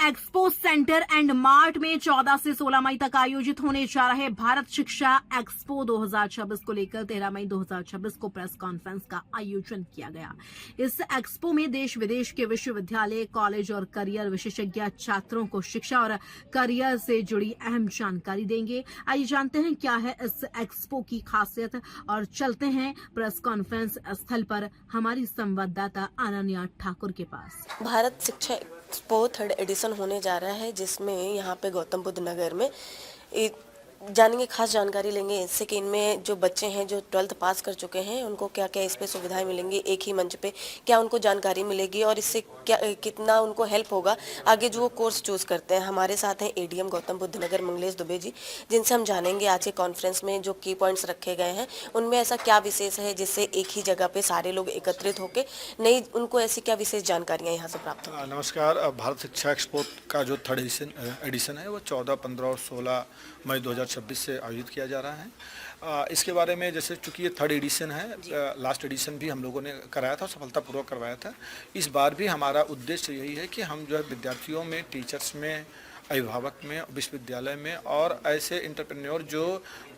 Expo centre and mart में 14 से 16 मई तक आयोजित होने जा रहे भारत शिक्षा एक्सपो 2026 को लेकर 13 मई 2026 को प्रेस कॉन्फ्रेंस का आयोजन किया गया। इस एक्सपो में देश विदेश के विश्वविद्यालय, कॉलेज और करियर विशेषज्ञ छात्रों को शिक्षा और करियर से जुड़ी अहम जानकारी देंगे। आइए जानते हैं क्या है इस एक्सपो की खासियत और चलते हैं प्रेस कॉन्फ्रेंस स्थल पर हमारी संवाददाता अनन्या ठाकुर के पास। Bharat Shiksha expo 3rd addition होने जा रहा है, जिसमें यहाँ पे गौतम बुद्ध नगर में जानेंगे, खास जानकारी लेंगे इससे कि इनमें जो बच्चे हैं जो 12th पास कर चुके हैं उनको क्या क्या इस पे सुविधाएं मिलेंगी, एक ही मंच पे क्या उनको जानकारी मिलेगी और इससे क्या कितना उनको हेल्प होगा आगे जो वो कोर्स चूज करते हैं। हमारे साथ हैं एडीएम गौतम बुद्ध नगर मंगलेश दुबे जी, जिनसे हम जानेंगे आज के कॉन्फ्रेंस में जो की पॉइंट्स रखे गए हैं उनमें ऐसा क्या विशेष है जिससे एक ही जगह पे सारे लोग एकत्रित होकर नई उनको ऐसी क्या विशेष जानकारियाँ यहाँ से प्राप्त होंगी। नमस्कार। भारत शिक्षा एक्सपो का जो 3rd एडिशन है वो 14, 15 और 16 मई 2026 से आयोजित किया जा रहा है। इसके बारे में जैसे चूँकि ये 3rd एडिशन है, लास्ट एडिशन भी हम लोगों ने कराया था और सफलतापूर्वक करवाया था। इस बार भी हमारा उद्देश्य यही है कि हम जो है विद्यार्थियों में, टीचर्स में, अभिभावक में, विश्वविद्यालय में और ऐसे एंटरप्रेन्योर जो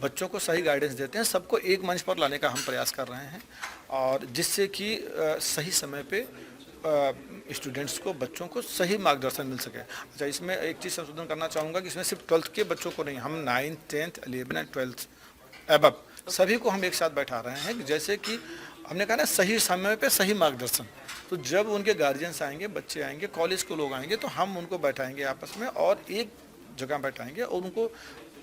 बच्चों को सही गाइडेंस देते हैं, सबको एक मंच पर लाने का हम प्रयास कर रहे हैं और जिससे कि सही समय पे स्टूडेंट्स को, बच्चों को सही मार्गदर्शन मिल सके। अच्छा, इसमें एक चीज़ संशोधन करना चाहूँगा कि इसमें सिर्फ 12th के बच्चों को नहीं, हम 9th, 10th, 11 and 12th above सभी को हम एक साथ बैठा रहे हैं। जैसे कि हमने कहा ना, सही समय पे सही मार्गदर्शन। तो जब उनके गार्जियंस आएंगे, बच्चे आएंगे, कॉलेज के लोग आएंगे, तो हम उनको बैठाएंगे आपस में और एक जगह बैठाएंगे और उनको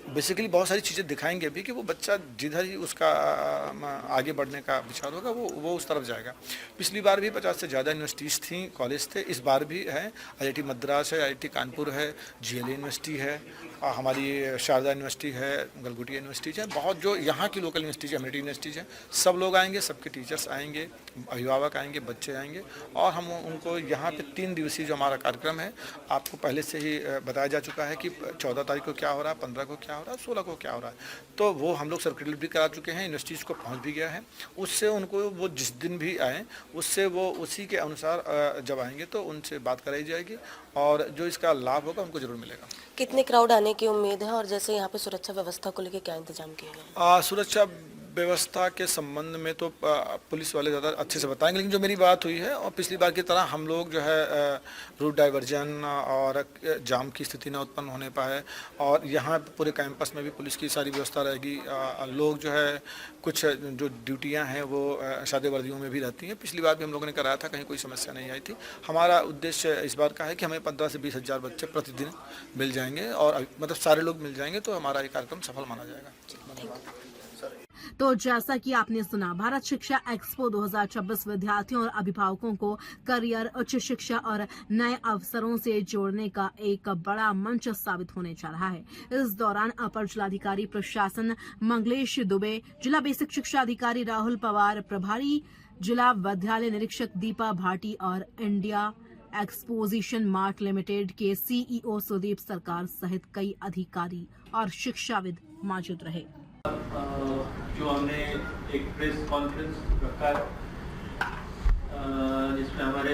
बेसिकली बहुत सारी चीज़ें दिखाएंगे भी कि वो बच्चा जिधर ही उसका आगे बढ़ने का विचार होगा वो उस तरफ जाएगा। पिछली बार भी 50 से ज़्यादा यूनिवर्सिटीज़ थी, कॉलेज थे। इस बार भी है, IIT मद्रास है, IIT कानपुर है, GLA यूनिवर्सिटी है, हमारी शारदा यूनिवर्सिटी है, गलगोटिया यूनिवर्सिटीज़ है, बहुत जो यहाँ की लोकल यूनिवर्सिटीज़ है, अमेरिटी यूनिवर्सिटीज़ है। सब लोग आएंगे, सबके टीचर्स आएंगे, अभिभावक आएंगे, बच्चे आएंगे और हम उनको यहाँ पे 3 दिवसीय जो हमारा कार्यक्रम है, आपको पहले से ही बताया जा चुका है कि 14 तारीख को क्या हो रहा है, 15 को क्या हो रहा है, 16 को क्या हो रहा है। तो वो हम लोग सर्कुलर भी करा चुके हैं, यूनिवर्सिटीज़ को पहुँच भी गया है। उससे उनको वो जिस दिन भी आएँ, उससे वो उसी के अनुसार जब आएंगे तो उनसे बात कराई जाएगी और जो इसका लाभ होगा उनको जरूर मिलेगा। कितने क्राउड आने की उम्मीद है और जैसे यहाँ पे सुरक्षा व्यवस्था को लेकर क्या इंतजाम किए गए? सुरक्षा व्यवस्था के संबंध में तो पुलिस वाले ज़्यादा अच्छे से बताएंगे, लेकिन जो मेरी बात हुई है और पिछली बार की तरह हम लोग जो है रूट डाइवर्जन और जाम की स्थिति न उत्पन्न होने पाए और यहाँ पूरे कैंपस में भी पुलिस की सारी व्यवस्था रहेगी। लोग जो है कुछ जो ड्यूटियाँ हैं वो सादे वर्दियों में भी रहती हैं। पिछली बार भी हम लोगों ने कराया था, कहीं कोई समस्या नहीं आई थी। हमारा उद्देश्य इस बार का है कि हमें 15 से 20 हज़ार बच्चे प्रतिदिन मिल जाएंगे और मतलब सारे लोग मिल जाएंगे तो हमारा ये कार्यक्रम सफल माना जाएगा। तो जैसा कि आपने सुना, भारत शिक्षा एक्सपो 2026 विद्यार्थियों और अभिभावकों को करियर, उच्च शिक्षा और नए अवसरों से जोड़ने का एक बड़ा मंच साबित होने जा रहा है। इस दौरान अपर जिलाधिकारी प्रशासन मंगलेश दुबे, जिला बेसिक शिक्षा अधिकारी राहुल पवार, प्रभारी जिला विद्यालय निरीक्षक दीपा भाटी और इंडिया एक्सपोजिशन मार्ट लिमिटेड के CEO सुदीप सरकार सहित कई अधिकारी और शिक्षाविद मौजूद रहे। जो हमने एक प्रेस कॉन्फ्रेंस रखा है जिसमें हमारे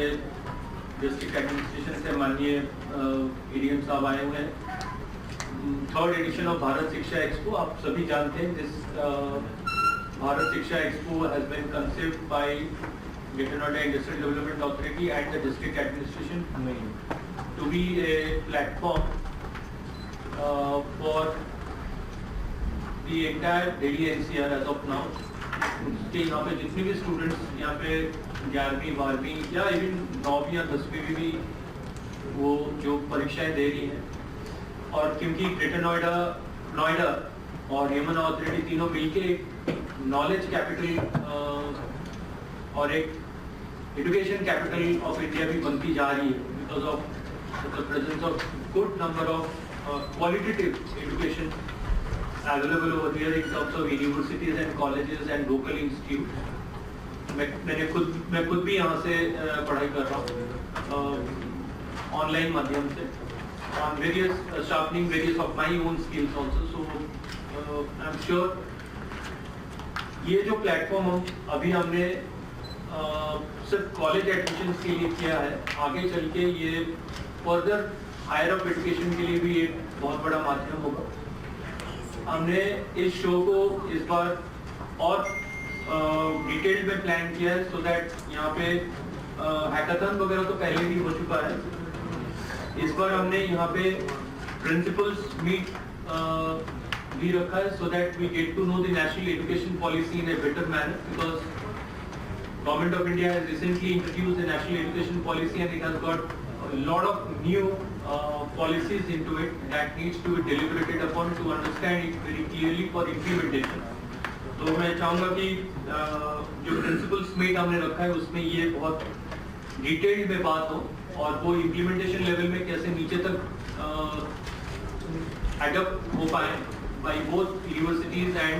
डिस्ट्रिक्ट एडमिनिस्ट्रेशन से माननीय एडीएम साहब आए हुए हैं। 3rd addition of Bharat Shiksha expo, आप सभी जानते हैं, this Bharat Shiksha expo has been conceived by Greater Noida industrial development authority and the district administration to be a platform for the entire Delhi NCR as of now। उसके यहाँ पे जितने भी स्टूडेंट्स यहाँ पे 11वीं, 12वीं या इवन 9वीं या 10वीं में भी वो जो परीक्षाएं दे रही हैं और क्योंकि ग्रेटर नोएडा और यमुना अथॉरिटी तीनों मिलके एक नॉलेज कैपिटल और एक एजुकेशन कैपिटल ऑफ इंडिया भी बनती जा रही है because of the presence of good number of qualitative education available over here in terms of universities and colleges and local institutes। मैं खुद भी यहाँ से पढ़ाई कर रहा हूँ ऑनलाइन माध्यम से on various sharpening various of my own skills also। So I'm sure ये जो प्लेटफॉर्म अभी हमने सिर्फ कॉलेज एडमिशन के लिए किया है, आगे चल के ये फर्दर हायर ऑफ एजुकेशन के लिए भी एक बहुत बड़ा माध्यम होगा। हमने इस शो को इस बार और डिटेल में प्लान किया है, सो दैट यहाँ पे हैकाथन वगैरह तो पहले भी हो चुका है। इस बार हमने यहाँ पे प्रिंसिपल्स मीट भी रखा है, so that we get to know the national education policy in a better manner, because Government of India has recently introduced the National Education Policy and it has got a lot of new policies into it that needs to be deliberated upon to understand it very clearly for implementation. तो मैं चाहूँगा कि जो principles meet हमने रखा है उसमें ये बहुत डिटेल्ड में बात हो और वो इम्प्लीमेंटेशन लेवल में कैसे नीचे तक एडप्ट हो पाए by both universities and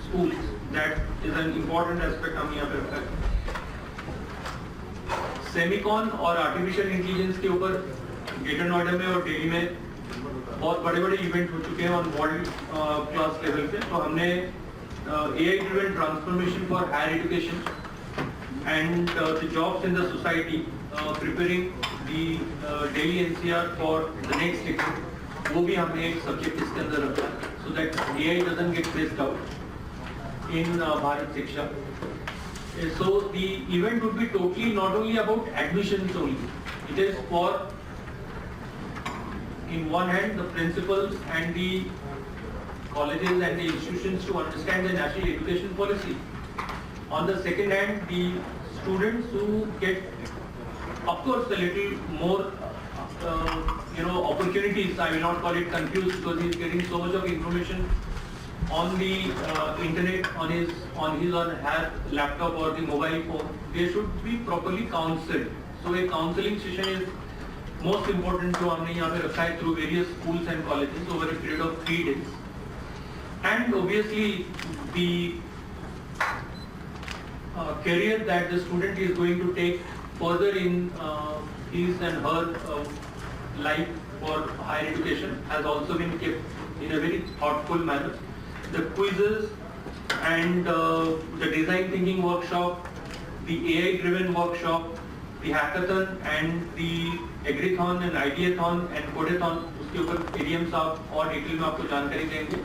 schools. That is an important aspect हम यहाँ पे रखा है। सेमिकॉन और आर्टिफिशियल इंटेलिजेंस के ऊपर ग्रेटर नोएडा में और दिल्ली में बहुत बड़े बड़े इवेंट हो चुके हैं ऑन वर्ल्ड क्लास लेवल पे। तो हमने AI driven transformation for higher education and the jobs in the society, preparing the Delhi NCR for the next lecture, वो भी हमने एक सब्जेक्ट इसके अंदर रखा है, so that AI doesn't get missed out in Bharat Shiksha. So the event would be totally not only about admissions only. It is for, in one hand, the principals and the colleges and the institutions to understand the national education policy. On the second hand, the students who get, of course, a little more, opportunities. I will not call it confused because he is getting so much of information on the internet, on his or her laptop or the mobile phone. They should be properly counseled. So a counseling session is most important जो हमने यहाँ पे रखा है through various schools and colleges over a period of 3 days. And obviously the career that the student is going to take further in his and her life for higher education has also been kept in a very thoughtful manner. The quizzes and the design thinking workshop, the AI driven workshop, the hackathon and the agrithon and ideathon and codeathon, उसके ऊपर ADM साहब और detail में आपको जानकारी देंगे।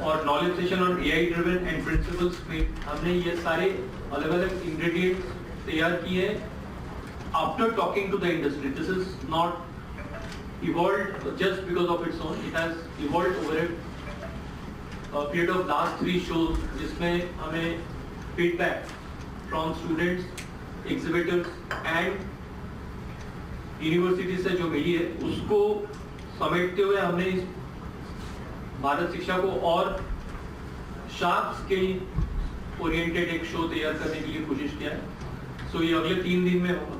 और knowledge session on AI driven and principles में हमने ये सारे अलग अलग इंग्रेडिएंट्स तैयार किए after talking to the industry. This is not evolved just because of its own. It has evolved over a period of last 3 shows जिसमें हमें feedback from students, exhibitors and university से जो मिली है उसको समेटते हुए हमने इस भारत शिक्षा को और शार्प स्किल ओरिएंटेड एक शो तैयार करने के लिए कोशिश किया है। सो ये अगले 3 दिन में होगा।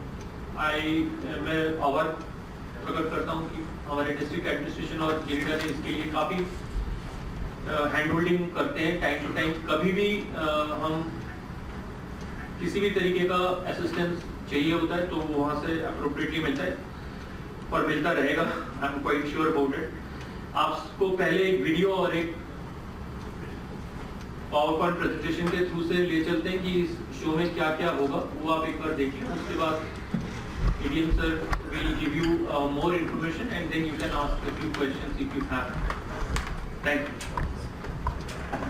मैं आभार प्रकट करता हूँ कि हमारे डिस्ट्रिक्ट एडमिनिस्ट्रेशन और जेडीडा ने इसके लिए काफ़ी हैंड होल्डिंग करते हैं टाइम टू टाइम। कभी भी हम किसी भी तरीके का असिस्टेंस चाहिए होता है तो वहाँ से अप्रोप्रिएटली मिलता है और मिलता रहेगा। I am quite sure about it. आपको पहले एक वीडियो और एक पावर पॉइंट प्रेजेंटेशन के थ्रू से ले चलते हैं कि इस शो में क्या क्या होगा, वो आप एक बार देख लें। उसके बाद ADM sir will give you more information and then you can ask a few questions if you have. Thank you.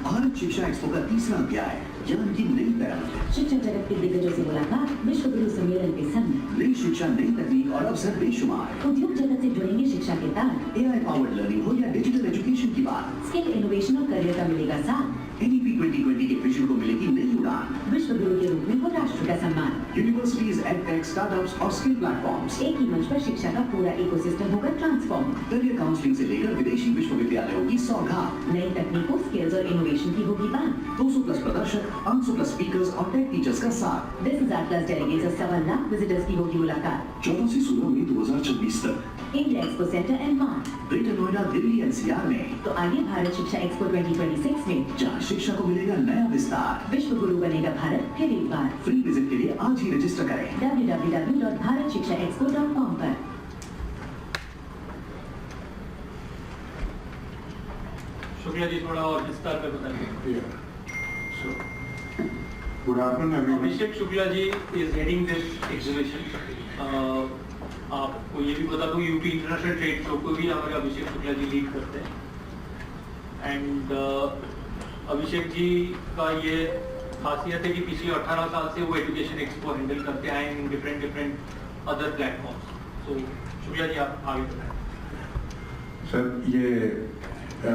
Bharat Shiksha expo का 3रा अध्याय ज्ञान की नई तरह। शिक्षा जगत के दिग्गजों से मुलाकात विश्व गुरु सम्मेलन के संग। नई शिक्षा, नई तकनीक और अवसर बेशुमार। उद्योग जगत से जुड़ेंगे शिक्षा के तार। AI पावर्ड लर्निंग हो या डिजिटल एजुकेशन की बात, स्किल इनोवेशन और करियर का मिलेगा साथ। NEP 2020 के विजन को मिलेगी नई उड़ान। विश्व गुरु के रूप में हो राष्ट्र का सम्मान। यूनिवर्सिटीज, एडटेक, स्टार्टअप्स और स्किल प्लेटफॉर्म्स, एक ही मंच पर शिक्षा का पूरा इकोसिस्टम होगा ट्रांसफॉर्म। करियर काउंसलिंग से लेकर विदेशी विश्वविद्यालयों की सौगात। नई तकनीकों, स्किल्स और इनोवेशन की होगी बात। 200+ प्रदर्शक, 800+ स्पीकर्स और टेक टीचर्स का साथ। 10,000+ डेलीगेट्स और 1.25 लाख विजिटर्स की होगी मुलाकात। 14 से 16 मई 2026 तक India expo centre and mart, greater Noida, Delhi NCR में। तो आइए भारत शिक्षा एक्सपो 2026 में, जहाँ शिक्षा को मिलेगा नया विस्तार। विश्व गुरु बनेगा भारत फिर एक बार। फ्री विजिट के लिए आज ही रजिस्टर करें www.bharatshikshaexpo.com पर। शुक्ला जी थोड़ा और विस्तार में बताइए। Good afternoon, everyone. Abhishek Shukla ji is heading this exhibition. आपको ये भी बता दूं यूपी इंटरनेशनल ट्रेड शो को भी हमारे अभिषेक शुक्ला जी लीड करते हैं। एंड अभिषेक जी का ये खासियत है कि पिछले 18 साल से वो एजुकेशन एक्सपो हैंडल करते आए हैं इन डिफरेंट अदर प्लेटफॉर्म्स। सो शुक्ला जी आप आगे बताएं। सर ये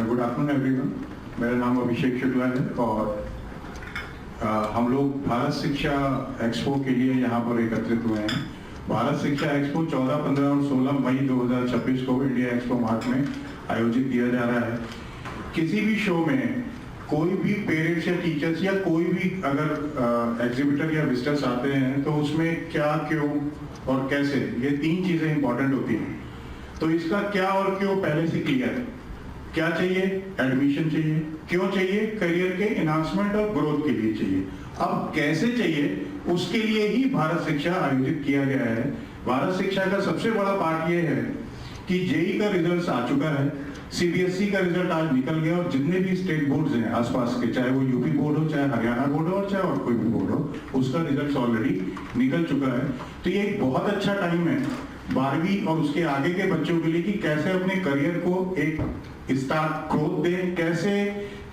गुड आफ्टरनून एवरीवन, मेरा नाम अभिषेक शुक्ला है और हम लोग भारत शिक्षा एक्सपो के लिए यहाँ पर एकत्रित हुए हैं। भारत शिक्षा एक्सपो 14, 15 और 16 मई 2026 को इंडिया एक्सपो मार्ट में आयोजित किया जा रहा है। किसी भी शो में कोई भी पेरेंट्स या टीचर्स या कोई भी अगर एग्जीबिटर या विजिटर्स आते हैं तो उसमें क्या, क्यों और कैसे, ये 3 चीजें इंपॉर्टेंट होती हैं। तो इसका क्या और क्यों पहले से क्लियर है। क्या चाहिए? एडमिशन चाहिए। क्यों चाहिए? करियर के एनहांसमेंट और ग्रोथ के लिए चाहिए। अब कैसे चाहिए, उसके लिए ही भारत शिक्षा आयोजित किया गया है। भारत शिक्षा का सबसे बड़ा पार्ट ये है कि जेई का रिजल्ट आ चुका है, सीबीएसई का रिजल्ट आज निकल गया और जितने भी स्टेट बोर्ड्स हैं आसपास के, चाहे वो यूपी बोर्ड हो, चाहे हरियाणा बोर्ड हो, चाहे और कोई भी बोर्ड हो, उसका रिजल्ट ऑलरेडी निकल चुका है। तो ये एक बहुत अच्छा टाइम है 12वीं और उसके आगे के बच्चों के लिए कि कैसे अपने करियर को एक स्टार्ट ग्रोथ दें, कैसे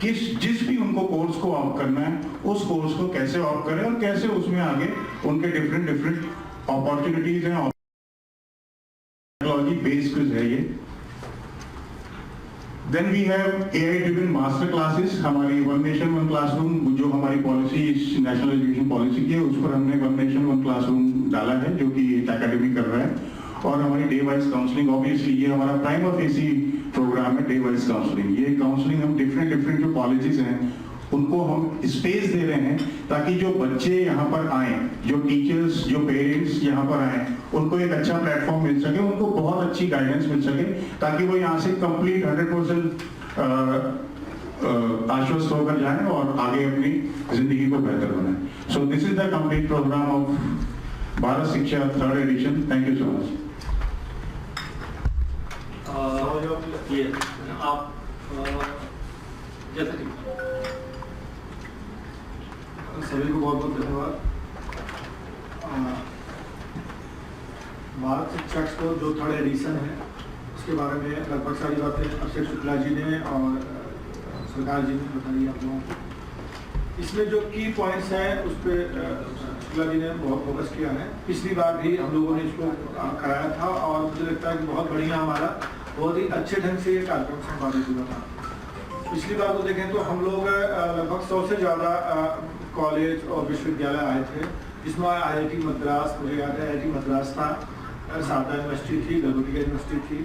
जिस भी उनको कोर्स को ऑप्ट करना है उस कोर्स को कैसे ऑप्ट करें और कैसे उसमें आगे उनके डिफरेंट अपॉर्चुनिटीज हैं। टेक्नोलॉजी बेस्ड क्विज है ये। Then we have AI driven master classes. हमारी वन नेशन वन क्लासरूम जो हमारी पॉलिसी नेशनल एजुकेशन पॉलिसी की है उस पर हमने वन नेशन वन क्लासरूम डाला है जो कि एकेडमी कर रहा है। और हमारी डे वाइज काउंसलिंग, ऑब्वियसली ये हमारा प्राइम ऑफ एसी प्रोग्राम है। डे वाइज काउंसलिंग, ये काउंसलिंग हम डिफरेंट जो कॉलेजेस हैं उनको हम स्पेस दे रहे हैं ताकि जो बच्चे यहाँ पर आए, जो टीचर्स, जो पेरेंट्स यहाँ पर आए, उनको एक अच्छा प्लेटफॉर्म मिल सके, उनको बहुत अच्छी गाइडेंस मिल सके ताकि वो यहाँ से कंप्लीट 100% आश्वस्त होकर जाएं और आगे अपनी जिंदगी को बेहतर बनाएं। So this is the complete programme of Bharat Shiksha 3rd edition. Thank you so much. ये आप जैसे सभी को बहुत बहुत धन्यवाद। भारत शिक्षा एक्सपो जो 3rd एडिशन है उसके बारे में लगभग सारी बातें अभिषेक शुक्ला जी ने और सरकार जी ने बताई आप लोगों को। इसमें जो की पॉइंट्स हैं उस पर शुक्ला जी ने बहुत फोकस किया है। पिछली बार भी हम लोगों ने इसको कराया था और मुझे लगता है कि बहुत बढ़िया, हमारा बहुत ही अच्छे ढंग से ये कार्यक्रम संपादित हुआ था। पिछली बार को देखें तो हम लोग लगभग 100 से ज़्यादा कॉलेज और विश्वविद्यालय आए थे, जिसमें IIT मद्रास, मुझे याद है IIT मद्रास था, सारदा यूनिवर्सिटी थी, गलगोटिया यूनिवर्सिटी थी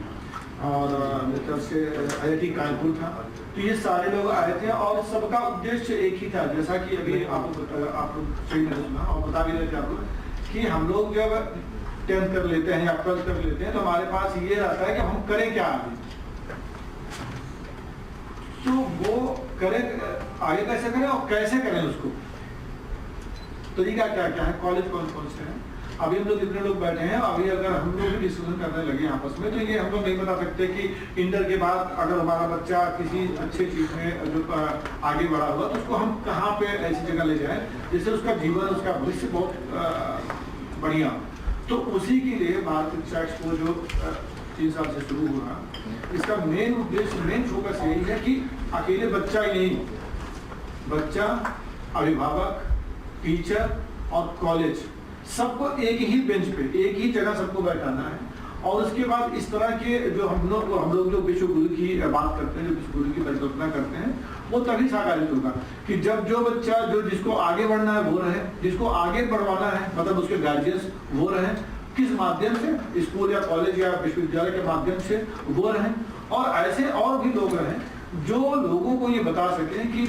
और मेरी तरफ से IIT कानपुर था। तो ये सारे लोग आए थे और सबका उद्देश्य एक ही था, जैसा कि अभी आप सही नहीं सुना और बता भी रहे थे आपको कि हम लोग जब 10th कर लेते हैं या 12th कर लेते हैं तो हमारे पास ये रहता है कि हम करें क्या आगे। तो वो करें आगे कैसे करें और कैसे करें उसको, तरीका क्या क्या है, कॉलेज कौन कौन से हैं। अभी हम लोग इतने लोग बैठे हैं, अभी अगर हम लोग भी डिस्कशन करने लगे आपस में तो ये हम लोग नहीं बता सकते कि इंटर के बाद अगर हमारा बच्चा किसी अच्छे चीज में जो आगे बढ़ा हुआ तो उसको हम कहाँ पे ऐसी जगह ले जाएं जिससे उसका जीवन, उसका भविष्य बहुत बढ़िया। तो उसी के लिए भारत शिक्षा एक्सपो जो 3 साल से शुरू हुआ, इसका मेन उद्देश्य, मेन फोकस यही है कि अकेले बच्चा ही नहीं, बच्चा, अभिभावक, टीचर और कॉलेज सबको एक ही बेंच पे, एक ही जगह सबको बैठाना है। और उसके बाद इस तरह के जो हम लोग जो विश्व गुरु की बात करते हैं, जो विश्व गुरु की परिकल्पना करते हैं, वो तभी साकारित होगा कि जब जो बच्चा जिसको आगे बढ़ना है वो रहे, जिसको आगे बढ़वाना है मतलब उसके गार्जियंस वो रहे, किस माध्यम से, स्कूल या कॉलेज या विश्वविद्यालय के माध्यम से वो रहें, और ऐसे और भी लोग रहें जो लोगों को ये बता सकें कि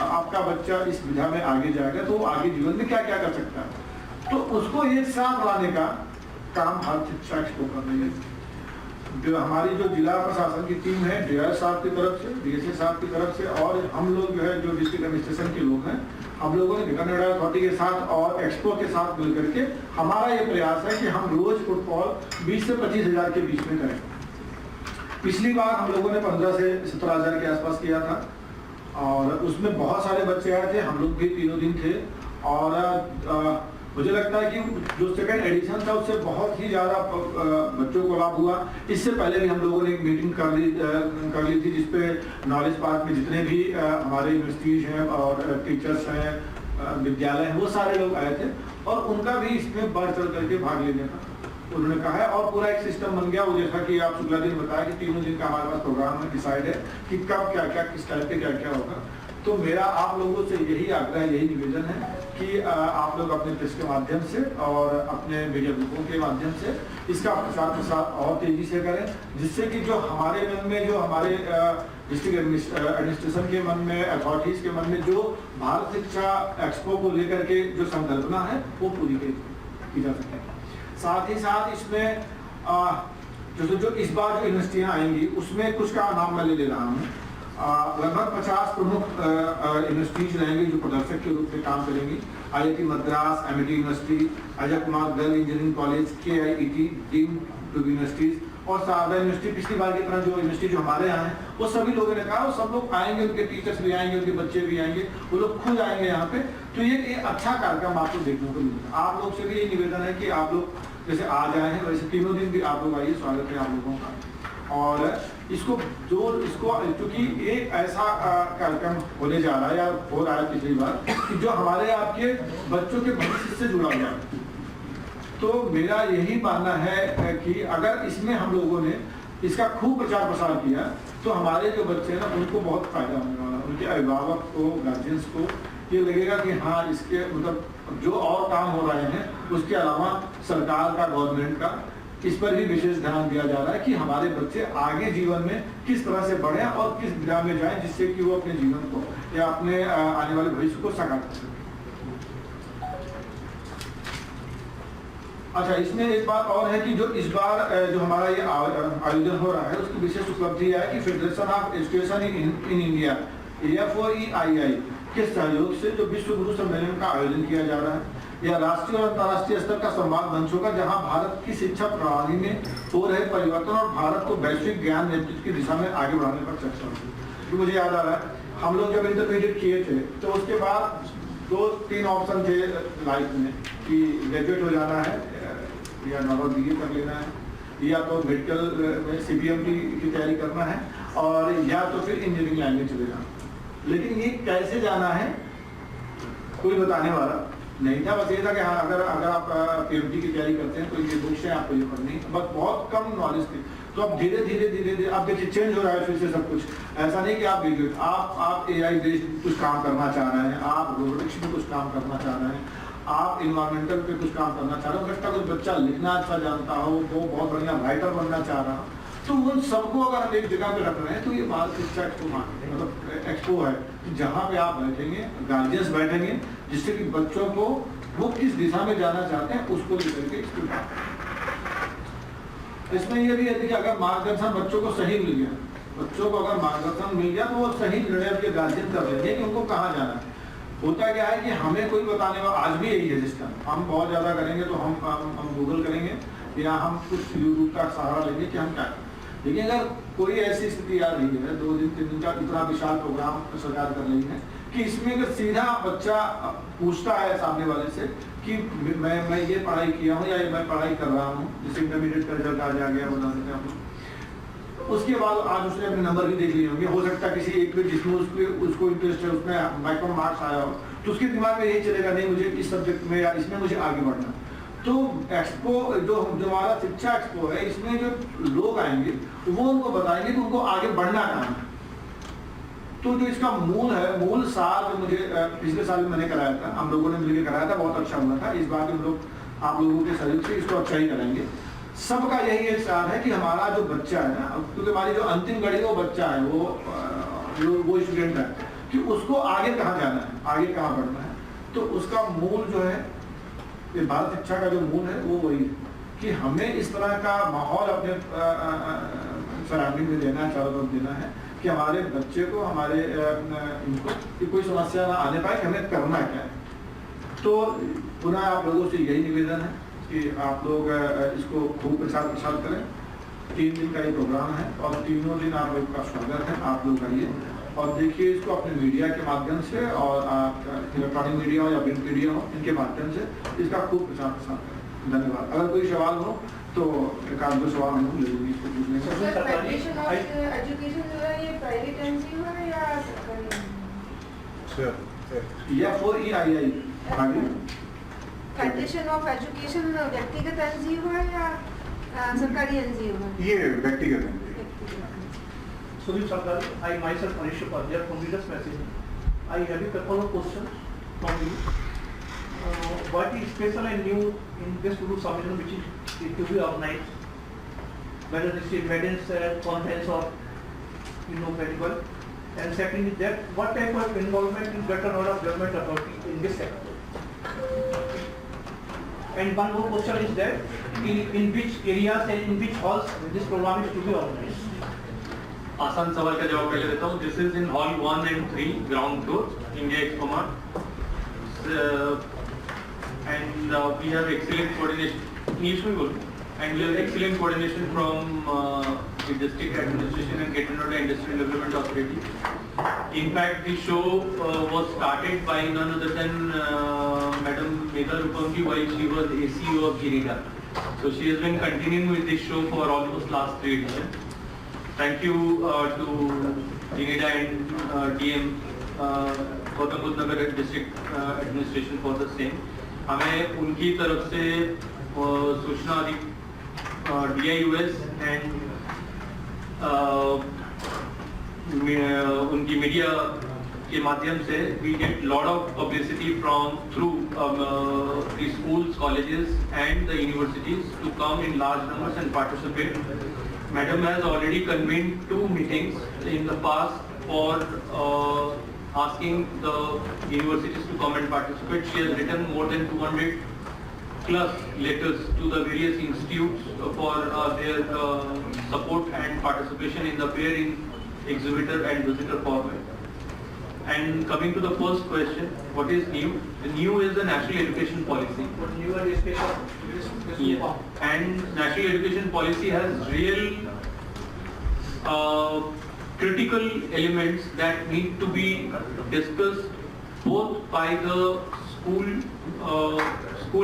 आपका बच्चा इस विधा में आगे जाएगा तो वो आगे जीवन में क्या क्या कर सकता है। तो उसको एक साथ लाने का काम भारत शिक्षा एक्सपो कर रही है। जो हमारी जो जिला प्रशासन की टीम है, डीआर साहब की तरफ से, डीएसए साहब की तरफ से, और हम लोग जो है जो डिस्ट्रिक्ट एडमिनिस्ट्रेशन के लोग हैं, हम लोगों ने भिखारी नोडल अथॉरिटी के साथ और एक्सपो के साथ मिलकर के हमारा ये प्रयास है कि हम रोज फुटबॉल 20 से 25 हज़ार के बीच में करें। पिछली बार हम लोगों ने 15 से 17 हज़ार के आसपास किया था और उसमें बहुत सारे बच्चे आए थे, हम लोग भी तीनों दिन थे और मुझे लगता है कि जो सेकंड एडिशन था उससे बहुत ही ज़्यादा बच्चों को लाभ हुआ। इससे पहले भी हम लोगों ने एक मीटिंग कर ली थी जिसपे नॉलेज पार्क में जितने भी हमारे यूनिवर्सिटीज हैं और टीचर्स हैं, विद्यालय हैं, वो सारे लोग आए थे और उनका भी इसमें बढ़ चढ़ करके भाग लेने का उन्होंने कहा है और पूरा एक सिस्टम बन गया। वो जैसा कि आप शुक्ला जी ने बताया कि 3 दिन का हमारे पास प्रोग्राम में डिसाइड है कि कब क्या क्या किस टाइप पे क्या क्या होगा। तो मेरा आप लोगों से यही आग्रह, यही निवेदन है कि आप लोग अपने प्रेस के माध्यम से और अपने मीडिया ग्रुपों के माध्यम से इसका प्रसार और तेजी से करें, जिससे कि जो हमारे मन में, जो हमारे डिस्ट्रिक्ट एडमिनिस्ट्रेशन के मन में, अथॉरिटीज के मन में जो भारत शिक्षा एक्सपो को लेकर के जो संकल्पना है वो पूरी की जा सके। साथ ही साथ इसमें जो इस बार जो यूनिवर्सिटियाँ आएंगी उसमें कुछ का नाम मैं ले रहा हूँ। लगभग 50 प्रमुख यूनिवर्सिटीज रहेंगी जो प्रदर्शक के रूप में काम करेंगी। IIT Madras, MIT university, Ajay Kumar girl engineering college, KIET, deemed universities और सारदा यूनिवर्सिटी। पिछली बार की तरह जो यूनिवर्सिटी जो हमारे यहाँ है वो सभी लोगों ने कहा, वो सब लोग आएंगे, उनके टीचर्स भी आएंगे, उनके बच्चे भी आएंगे, वो लोग खुद आएंगे यहाँ पे। तो ये अच्छा कार्यक्रम आपको देखने को मिलेगा। आप लोग से भी ये निवेदन है कि आप लोग जैसे आज आए हैं वैसे 3 दिन भी आप लोग आइए, स्वागत है आप लोगों का। और इसको क्योंकि एक ऐसा कार्यक्रम होने जा रहा है या हो रहा है पिछली बार कि जो हमारे आपके बच्चों के भविष्य से जुड़ा हुआ है। तो मेरा यही मानना है कि अगर इसमें हम लोगों ने इसका खूब प्रचार प्रसार किया तो हमारे जो बच्चे हैं ना उनको बहुत फायदा होने वाला है। उनके अभिभावक को, गार्जियंस को ये लगेगा कि हाँ इसके मतलब जो और काम हो रहे हैं उसके अलावा सरकार का, गवर्नमेंट का इस पर भी विशेष ध्यान दिया जा रहा है कि हमारे बच्चे आगे जीवन में किस तरह से बढ़े और किस दिशा में जाएं जिससे कि वो अपने जीवन को या अपने आने वाले भविष्य को साकार कर सकें। अच्छा, इसमें एक बात और है कि जो इस बार जो हमारा ये आयोजन हो रहा है उसकी विशेष उपलब्धि है कि federation of education in India FOEII के सहयोग से जो विश्व गुरु सम्मेलन का आयोजन किया जा रहा है, यह राष्ट्रीय और अंतर्राष्ट्रीय स्तर का संवाद मंच होगा जहां भारत की शिक्षा प्रणाली में हो रहे परिवर्तन और भारत को वैश्विक ज्ञान नेतृत्व की दिशा में आगे बढ़ाने पर चर्चा होगी। तो मुझे याद आ रहा है हम लोग जब इंटरमीडिएट किए थे तो उसके बाद 2-3 ऑप्शन थे लाइफ में कि ग्रेजुएट हो जाना है या नॉर्मल BA कर लेना है या तो मेडिकल में CPMT की तैयारी करना है और या तो फिर इंजीनियरिंग लाइन में चले जाना। लेकिन ये कैसे जाना है कोई बताने वाला नहीं था। बस ये था कि हाँ अगर आप PMT की तैयारी करते हैं तो ये बुक्स हैं आपको ये पढ़नी, बस बहुत कम नॉलेज थी। तो अब धीरे धीरे आप देखिए चेंज हो रहा है फिर से सब कुछ। ऐसा नहीं कि आप ग्रेजुएट, आप AI बेस्ड कुछ काम करना चाह रहे हैं, आप रोबोटिक्स में कुछ काम करना चाह रहे हैं, आप इन्वायरमेंटल पे कुछ काम करना चाह रहे हो, लगता कोई बच्चा लिखना अच्छा जानता हो, वो बहुत बढ़िया राइटर बनना चाह रहा हो, तो उन सबको अगर हम एक जगह पे रख रहे हैं तो ये भारत शिक्षा एक्सपो मतलब एक्सपो है जहाँ पे आप बैठेंगे, गार्जियंस बैठेंगे, जिससे कि बच्चों को वो किस दिशा में जाना चाहते हैं उसको लेकर के इसमें ये भी है कि अगर मार्गदर्शन बच्चों को सही मिल गया, बच्चों को अगर मार्गदर्शन मिल गया तो वो सही निर्णय के गार्जियन कर लेंगे कि उनको कहाँ जाना है। होता क्या है कि हमें कोई बताने वाला, आज भी यही है सिस्टम, हम बहुत ज़्यादा करेंगे तो हम गूगल करेंगे या हम कुछ यूट्यूब का सहारा लेंगे कि हम क्या करें। लेकिन अगर कोई ऐसी स्थिति आ रही है 2 दिन 3 दिन का इतना विशाल प्रोग्राम सरकार कर रही है कि इसमें अगर सीधा बच्चा पूछता है सामने वाले से कि मैं ये पढ़ाई किया हूँ या मैं पढ़ाई कर रहा हूँ, जैसे इंटरमीडिएट का रिजल्ट आज आ गया बता देते हैं, उसके बाद आज उसने अपने नंबर भी देख लिए होंगे, हो सकता है किसी एक पे जिसमें उसको इंटरेस्ट है उसमें माइक्रो मार्क्स आया हो तो उसके दिमाग में यही चलेगा नहीं मुझे इस सब्जेक्ट में या इसमें मुझे आगे बढ़ना। तो एक्सपो जो हमारा शिक्षा एक्सपो है इसमें जो लोग आएंगे वो उनको बताएंगे कि उनको आगे बढ़ना कहाँ है। तो जो इसका मूल है, मूल साल जो मुझे पिछले साल मैंने कराया था, हम लोगों ने मिलकर कराया था, बहुत अच्छा हुआ था। इस बार हम लोग आप लोगों के सहयोग से इसको अच्छा ही कराएंगे। सबका यही एक साथ है कि हमारा जो बच्चा है ना, क्योंकि हमारी जो अंतिम घड़ी वो बच्चा है, वो स्टूडेंट है कि उसको आगे कहाँ जाना है, आगे कहाँ बढ़ना है। तो उसका मूल जो है ये भारत शिक्षा का जो मूल है वो वही है कि हमें इस तरह का माहौल अपने सराउंडिंग में देना है, चारों तरफ देना है कि हमारे बच्चे को, हमारे इनको कोई समस्या ना आने पाए कि हमें करना क्या है। तो पुनः आप लोगों से यही निवेदन है कि आप लोग इसको खूब प्रचार करें। 3 दिन का ये प्रोग्राम है और तीनों दिन आप लोग का स्वागत है। आप लोग आइए और देखिए इसको अपने मीडिया के माध्यम से और इलेक्ट्रॉनिक मीडिया हो या प्रिंट मीडिया हो, इनके माध्यम से इसका खूब प्रचार प्रसार करें। धन्यवाद। अगर कोई सवाल हो तो एक आध दो सवाल हम ले लूँगी इसको पूछने से। फेडरेशन ऑफ एजुकेशन जो है ये प्राइवेट एनजीओ है या सरकारी? या फॉर EII आगे फेडरेशन ऑफ एजुकेशन व्यक्तिगत एनजीओ है या सरकारी एनजीओ है? ये व्यक्तिगत है। Sudhir Sarkari, I myself Manish Upadhyay from Leaders Message. I have a couple of questions from you. What is special and new in this Guru Sammelan which is to be organized? Whether this is weddings, conference or very well. And second is that what type of involvement is better or of government authority in this sector? And one more question is that in which areas and in which halls this program is to be organized? आसान सवाल का जवाब पहले देता हूँ। This is in hall 1 and 3 ground floor India expo mart and we have excellent coordination English में बोलूँ and we have excellent coordination from the district administration and get to know the industrial development authority. In fact, the show was started by none other than Madam Megha Rupamji while she was ACO of Ginida. So she has been continuing with this show for almost last 3 editions. Thank you to Ginida and DM Gautam Budh Nagar District Administration for the same. हमें उनकी तरफ से सूचना अधिक DIUS and उनकी media के माध्यम से we get lot of publicity through the schools, colleges and the universities to come in large numbers and participate. Madam has already convened 2 meetings in the past for asking the universities to come and participate. She has written more than 200 plus letters to the various institutes for their support and participation in the fair in exhibitor and visitor format. And coming to the first question, what is new? The new is the National Education Policy. What new and special? Yes. And National Education Policy has real critical elements that need to be discussed both by the school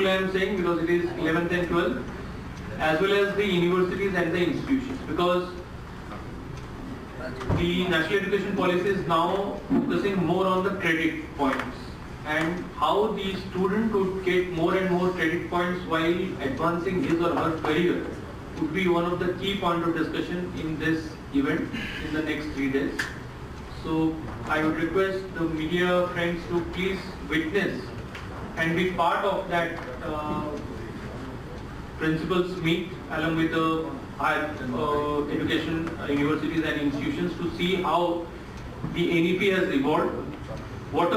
I am saying because it is 11th and 12th, as well as the universities and the institutions, because the National Education Policy is now focusing more on the credit points and how the student would get more and more credit points while advancing his or her career would be one of the key point of discussion in this event in the next 3 days. So I would request the media friends to please witness and be part of that principals meet along with the higher education universities and institutions to see how the NEP has evolved. What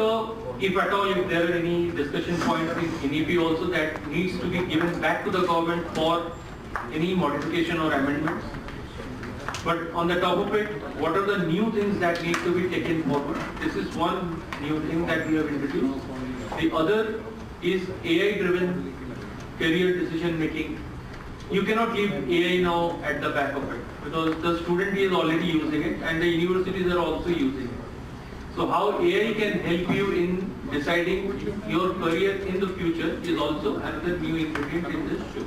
if at all, if there are any discussion points in NEP also that needs to be given back to the government for any modification or amendments. But on the top of it, what are the new things that need to be taken forward? This is one new thing that we have introduced. The other is AI-driven career decision making. You cannot leave AI now at the back of it because the student is already using it and the universities are also using it. So how AI can help you in deciding your career in the future is also another new ingredient in this show.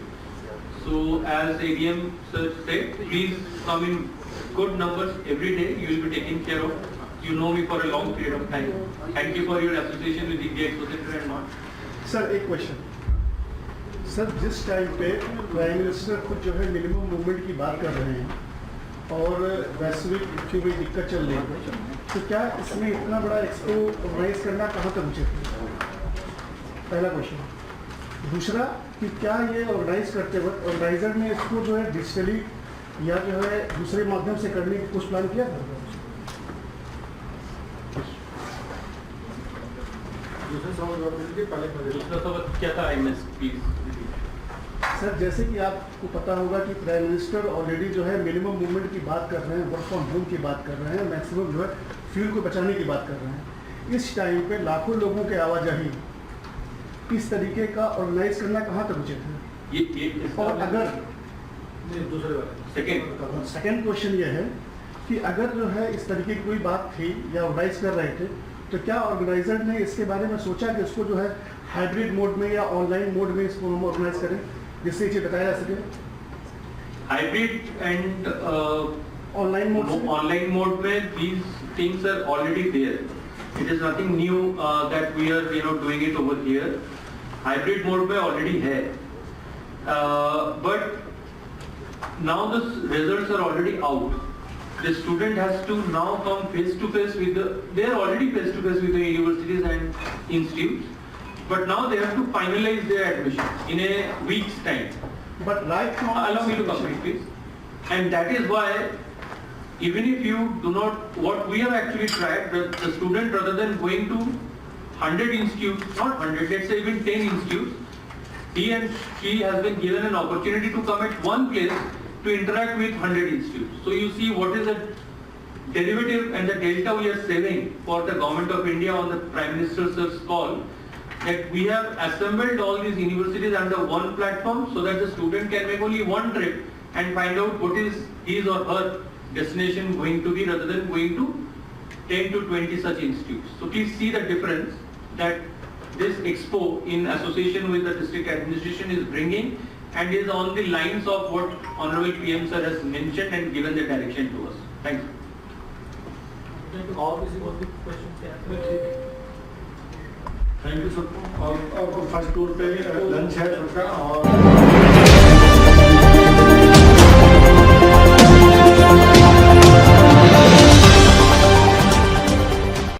So as ADM sir said, please come in good numbers every day. You will be taken care of. You know me for a long period of time. Thank you for your association with India Expo Center and not. Sir एक question sir, जिस time पे prime minister कुछ जो है minimum movement की बात कर रहे हैं और वैश्विक की भी दिक्कत चल रही है, तो क्या इसमें इतना बड़ा एक्सपो ऑर्गेनाइज करना कहाँ तक उचित है? पहला क्वेश्चन। दूसरा कि क्या ये ऑर्गेनाइज करते वक्त ऑर्गेनाइजर ने इसको जो है डिजिटली या जो है दूसरे माध्यम से करने की कुछ प्लान किया था? दूसरा सवाल क्या था? I miss please. सर जैसे कि आपको पता होगा कि प्राइम मिनिस्टर ऑलरेडी जो है मिनिमम मूवमेंट की बात कर रहे हैं, वर्क फ्रॉम होम की बात कर रहे हैं, मैक्सिमम जो है फ्यूल को बचाने की बात कर रहे हैं। इस टाइम पे लाखों लोगों के आवाजाही इस तरीके का ऑर्गेनाइज करना कहाँ तक उचित है? ये और अगर दूसरे वाले सेकेंड क्वेश्चन ये है कि अगर जो है इस तरीके की कोई बात थी या ऑर्गेनाइज कर रहे थे तो क्या ऑर्गेनाइजर ने इसके बारे में सोचा कि इसको जो है हाइब्रिड मोड में या ऑनलाइन मोड में इसको हम ऑर्गेनाइज करें जिससे ये बताया जा सके? Hybrid and ऑनलाइन मोड से? online mode में these things are already there. It is nothing new that we are doing it over here. Hybrid mode में already है. But now the results are already out. The student has to now come face to face with they are already face to face with the universities and institutes, but now they have to finalize their admission in a week's time. But right now, Allow me to complete, please. And that is why, even if you do not, what we have actually tried, the student rather than going to 100 institutes, not 100, let's say even 10 institutes, he and she has been given an opportunity to come at one place to interact with 100 institutes. So you see what is the derivative and the delta we are saving for the government of India on the Prime Minister's call, that we have assembled all these universities under one platform so that the student can make only one trip and find out what is his or her destination going to be rather than going to 10 to 20 such institutes. So please see the difference that this expo in association with the district administration is bringing and is on the lines of what Honorable PM Sir has mentioned and given the direction to us. Thank you. Thank you sir. और first tour पे lunch है सबका और